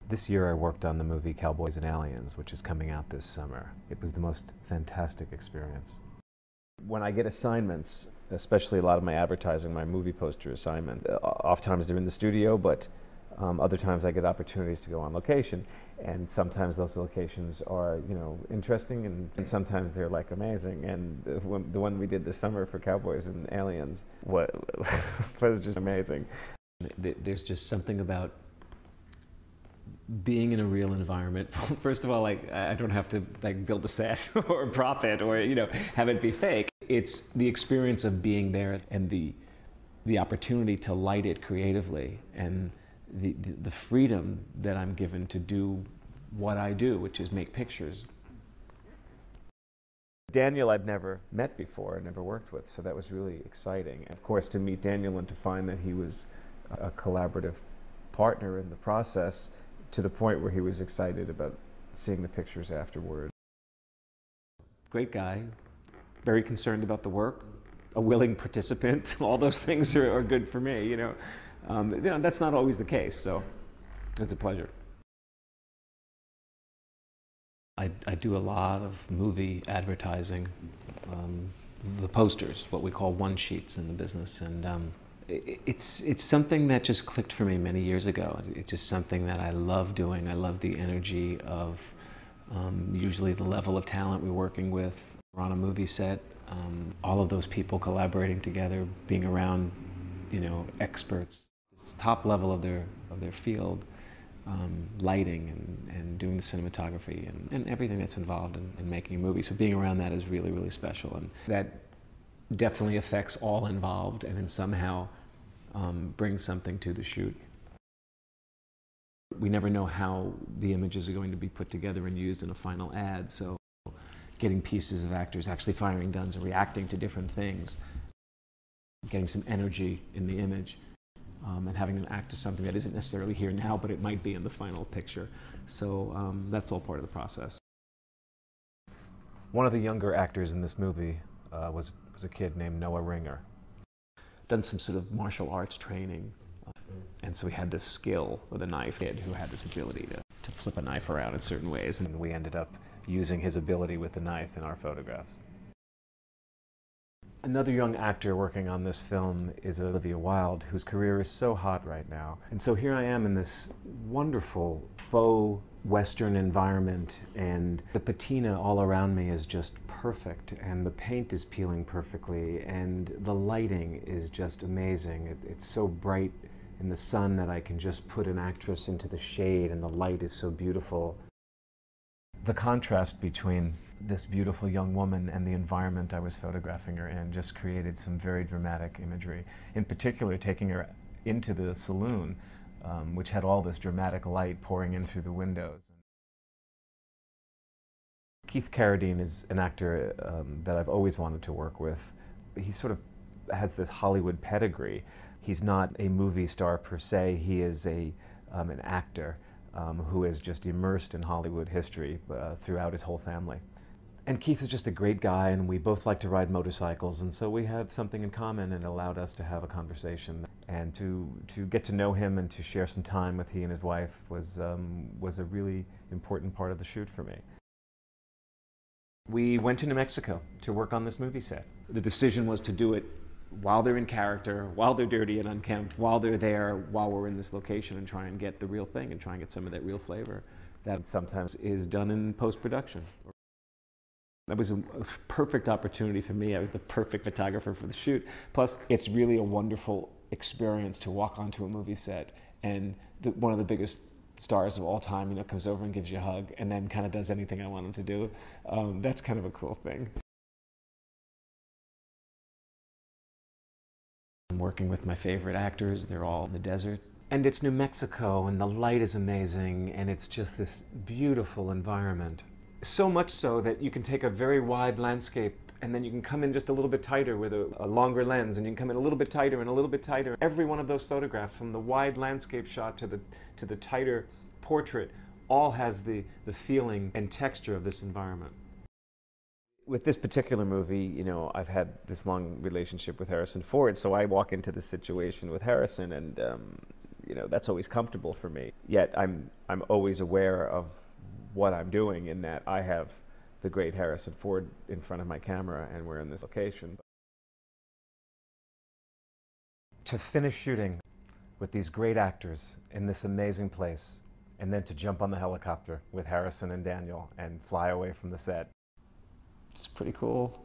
This year I worked on the movie Cowboys and Aliens, which is coming out this summer. It was the most fantastic experience. When I get assignments, especially a lot of my advertising, my movie poster assignment, oftentimes they're in the studio, but other times I get opportunities to go on location, and sometimes those locations are, interesting, and sometimes they're like amazing. And the one we did this summer for Cowboys and Aliens was just amazing. There's just something about being in a real environment. First of all, I don't have to build a set or prop it or have it be fake. It's the experience of being there and the opportunity to light it creatively, and the freedom that I'm given to do what I do, which is make pictures. Daniel I'd never met before and never worked with, so that was really exciting. Of course, to meet Daniel and to find that he was a collaborative partner in the process, to the point where he was excited about seeing the pictures afterward. Great guy, very concerned about the work, a willing participant. All those things are good for me, That's not always the case, so it's a pleasure. I do a lot of movie advertising, the posters, what we call one-sheets in the business, and it's something that just clicked for me many years ago. It's just something that I love doing. I love the energy of usually the level of talent we're working with. We're on a movie set, all of those people collaborating together, being around, experts, top level of their field, lighting and doing the cinematography and everything that's involved in making a movie. So being around that is really, really special, and that definitely affects all involved and then somehow brings something to the shoot. We never know how the images are going to be put together and used in a final ad, so getting pieces of actors actually firing guns and reacting to different things, getting some energy in the image, and having them act to something that isn't necessarily here now, but it might be in the final picture. So that's all part of the process. One of the younger actors in this movie was a kid named Noah Ringer. Done some sort of martial arts training, and so he had this skill with a knife, kid who had this ability to flip a knife around in certain ways, and we ended up using his ability with the knife in our photographs. Another young actor working on this film is Olivia Wilde, whose career is so hot right now. And so here I am in this wonderful faux Western environment, and the patina all around me is just perfect, and the paint is peeling perfectly, and the lighting is just amazing. It's so bright in the sun that I can just put an actress into the shade, and the light is so beautiful. The contrast between this beautiful young woman and the environment I was photographing her in just created some very dramatic imagery. In particular, taking her into the saloon, which had all this dramatic light pouring in through the windows. Keith Carradine is an actor that I've always wanted to work with. He sort of has this Hollywood pedigree. He's not a movie star per se, he is an actor who is just immersed in Hollywood history throughout his whole family. And Keith is just a great guy, and we both like to ride motorcycles, and so we have something in common, and it allowed us to have a conversation. And to get to know him and to share some time with he and his wife was a really important part of the shoot for me. We went to New Mexico to work on this movie set. The decision was to do it while they're in character, while they're dirty and unkempt, while they're there, while we're in this location, and try and get the real thing and try and get some of that real flavor that sometimes is done in post-production. That was a perfect opportunity for me. I was the perfect photographer for the shoot. Plus, it's really a wonderful experience to walk onto a movie set and one of the biggest stars of all time, comes over and gives you a hug and then kind of does anything I want him to do. That's kind of a cool thing. I'm working with my favorite actors. They're all in the desert. And it's New Mexico, and the light is amazing, and it's just this beautiful environment. So much so that you can take a very wide landscape and then you can come in just a little bit tighter with a longer lens, and you can come in a little bit tighter and a little bit tighter. Every one of those photographs, from the wide landscape shot to the tighter portrait, all has the feeling and texture of this environment. With this particular movie, I've had this long relationship with Harrison Ford, so I walk into this situation with Harrison, and You know, that's always comfortable for me. Yet I'm always aware of what I'm doing, in that I have the great Harrison Ford in front of my camera, and we're in this location. To finish shooting with these great actors in this amazing place, and then to jump on the helicopter with Harrison and Daniel and fly away from the set. It's pretty cool.